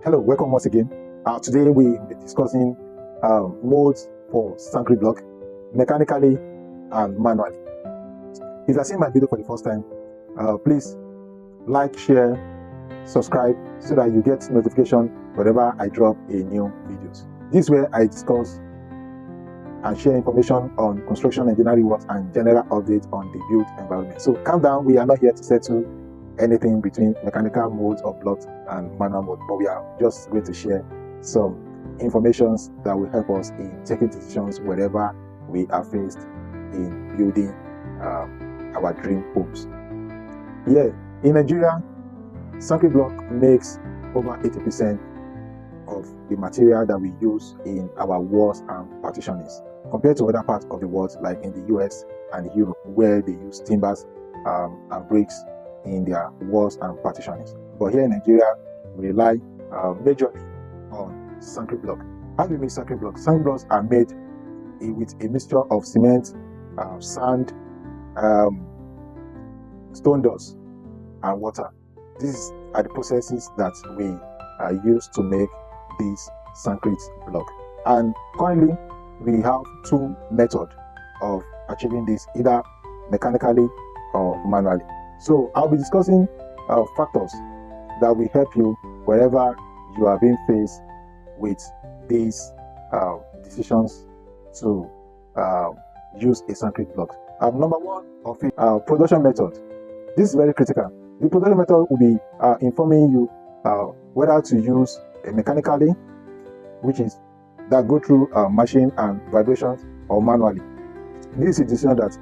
Hello, welcome once again. Today we will be discussing modes for Sankey block, mechanically and manually. If you are seeing my video for the first time, please like, share, subscribe so that you get notification whenever I drop a new videos. This is where I discuss and share information on construction engineering works and general updates on the built environment. So calm down, we are not here to settle anything between mechanical modes of blocks and manual mode, but we are just going to share some information that will help us in taking decisions wherever we are faced in building our dream homes. Yeah, in Nigeria, Sankey block makes over 80% of the material that we use in our walls and partitionings, compared to other parts of the world like in the US and Europe, where they use timbers and bricks in their walls and partitionings. But here in Nigeria, we rely majorly on Sankey block. How do we make Sankey blocks? Sankey blocks are made with a mixture of cement, sand, stone dust, and water. These are the processes that we use to make this Sankey block. And currently, we have two methods of achieving this, either mechanically or manually. So I'll be discussing factors that will help you wherever you are being faced with these decisions to use a Sankey block. Number one of it, production method. This is very critical. The production method will be informing you whether to use a mechanically, which is that go through machine and vibrations, or manually. This is a decision that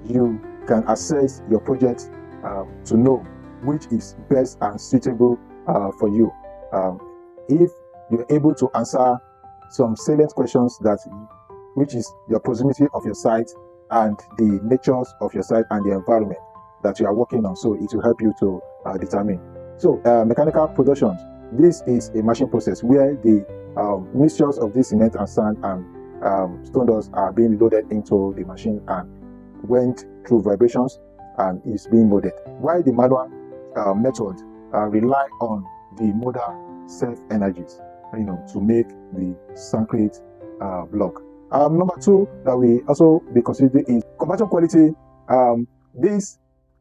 you can assess your project to know which is best and suitable for you. If you're able to answer some salient questions, that which is your proximity of your site and the natures of your site and the environment that you are working on, so it will help you to determine. So mechanical production, this is a machine process where the mixtures of this cement and sand and stone dust are being loaded into the machine and went through vibrations and is being molded. While the manual method rely on the modal self energies, to make the Sankey block. Number two that we also be considering is compaction quality. This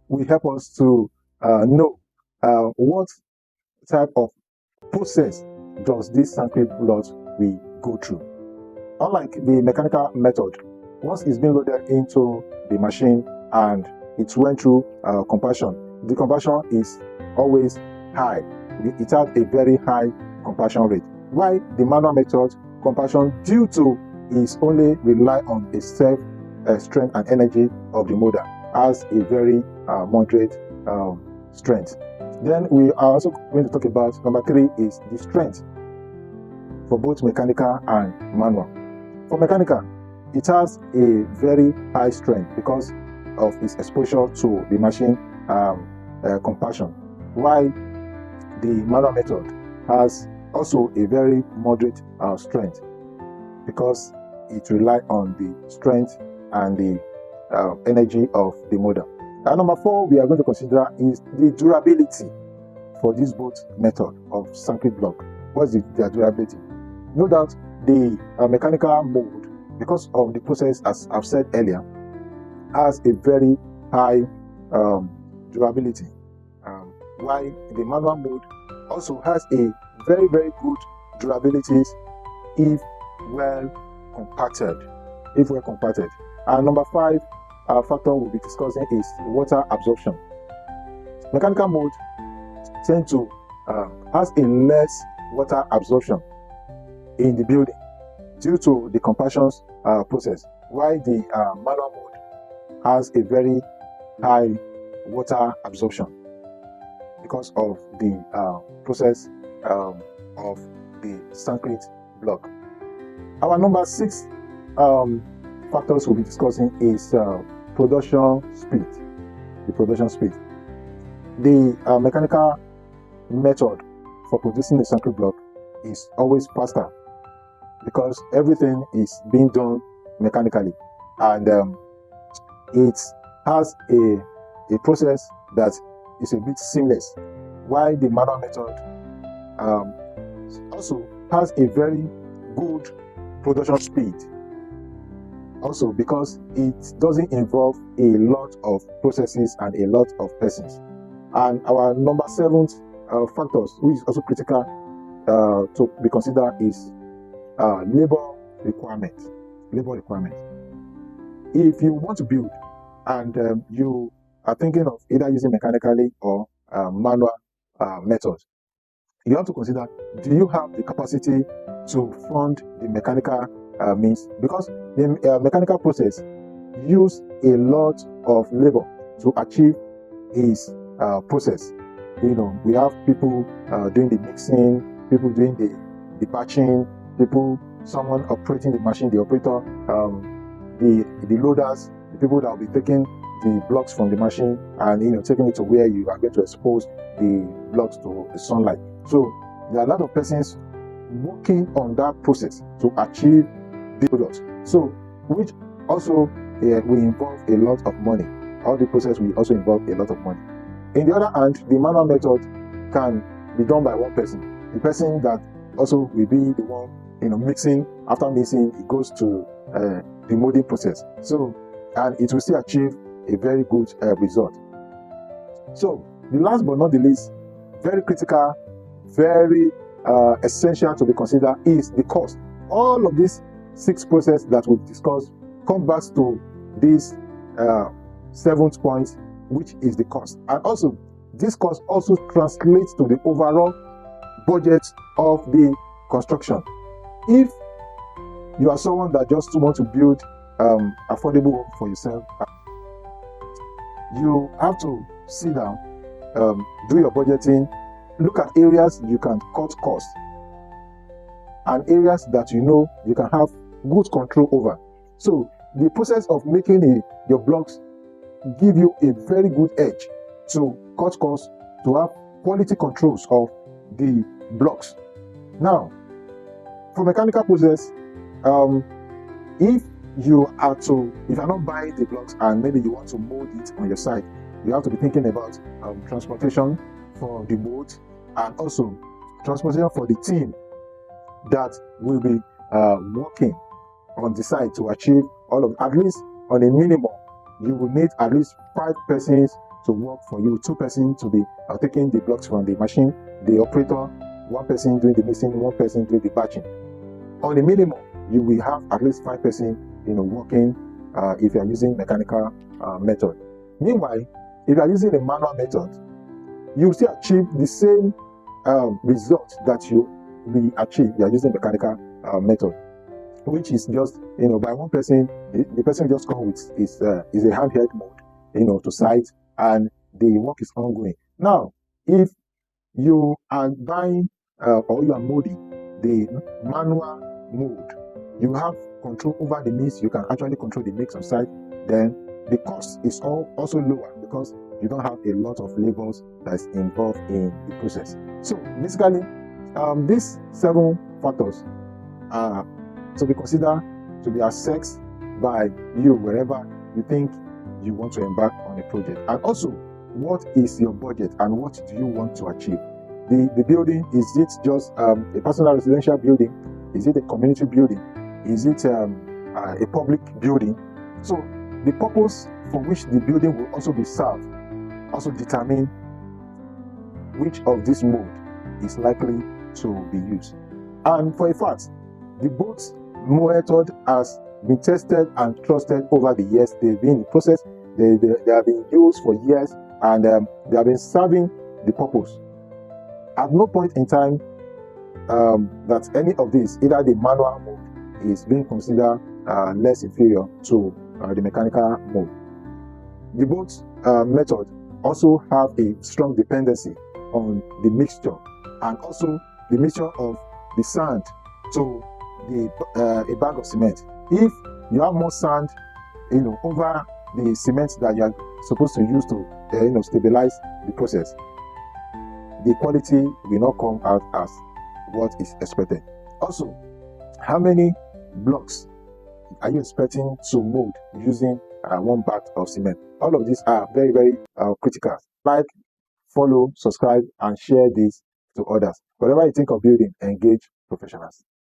will help us to know what type of process does this Sankey block we go through. Unlike the mechanical method, once it's been loaded into the machine and it went through compaction, the compaction is always high. It has a very high compaction rate. While the manual method, compaction due to is only rely on the self strength and energy of the molder, has a very moderate strength. Then we are also going to talk about number three is the strength for both mechanical and manual. For mechanical, it has a very high strength because of its exposure to the machine compaction, while the manual method has also a very moderate strength because it relies on the strength and the energy of the molder. And number four we are going to consider is the durability for this both method of Sankey block. What is their durability? No doubt the mechanical mode, because of the process, as I've said earlier, has a very high durability, while the manual mode also has a very, very good durability if well compacted. And number five factor we'll be discussing is water absorption. Mechanical mode tend to has a less water absorption in the building due to the compaction process, while the manual mode has a very high water absorption because of the process of the Sankey block. Our number six factors we'll be discussing is production speed. The production speed. The mechanical method for producing the Sankey block is always faster because everything is being done mechanically, and it has a process that is a bit seamless, while the manual method also has a very good production speed, also because it doesn't involve a lot of processes and a lot of persons. And our number 7 factors, which is also critical to be considered, is labor requirement. If you want to build and you are thinking of either using mechanically or manual methods, you have to consider, do you have the capacity to fund the mechanical means? Because the mechanical process use a lot of labor to achieve its process. We have people doing the mixing, people doing the batching, someone operating the machine, the operator, the loaders, the people that will be taking the blocks from the machine and taking it to where you are going to expose the blocks to the sunlight. So there are a lot of persons working on that process to achieve the product. So which also will involve a lot of money. All the process will also involve a lot of money. In the other hand, the manual method can be done by one person. The person that also will be the one mixing. After mixing, it goes to the molding process. So, and it will still achieve a very good result. So the last but not the least, very critical, very essential to be considered is the cost. All of these 6 processes that we've discussed come back to this 7th point, which is the cost. And also, this cost also translates to the overall budget of the construction. If you are someone that just want to build affordable home for yourself, you have to sit down, do your budgeting, look at areas you can cut costs and areas that you can have good control over. So the process of making your blocks give you a very good edge to cut costs, to have quality controls of the blocks. Now, for mechanical process, if you are not buying the blocks and maybe you want to mold it on your side, you have to be thinking about transportation for the mold and also transportation for the team that will be working on the side to achieve all of. At least on a minimum, you will need at least 5 persons to work for you, 2 persons to be taking the blocks from the machine, the operator, 1 person doing the mixing, 1 person doing the batching. On a minimum, you will have at least 5 persons working if you are using mechanical method. Meanwhile, if you are using a manual method, you will still achieve the same result that you will achieve if you are using mechanical method, which is just by one person. The person just come with is a handheld mode to site, and the work is ongoing. Now, if you are buying or you are molding the manual mold, you have control over the mix. You can actually control the mix on site. Then the cost is also lower because you don't have a lot of labors that's involved in the process. So basically, these 7 factors are to be considered, to be assessed by you wherever you think you want to embark on a project. And also, what is your budget and what do you want to achieve? The building, is it just a personal residential building? Is it a community building? Is it a public building? So the purpose for which the building will also be served also determine which of this mode is likely to be used. And for a fact, the both method has been tested and trusted over the years. They've been in the process, they have been used for years, and they have been serving the purpose. At no point in time that any of this, either the manual mode is being considered less inferior to the mechanical mode. The both method also have a strong dependency on the mixture and also the mixture of the sand to a bag of cement. If you have more sand, over the cement that you are supposed to use to, stabilize the process, the quality will not come out as what is expected. Also, how many blocks are you expecting to mold using 1 bag of cement? All of these are very, very critical. Like, follow, subscribe, and share this to others. Whatever you think of building, engage professionals.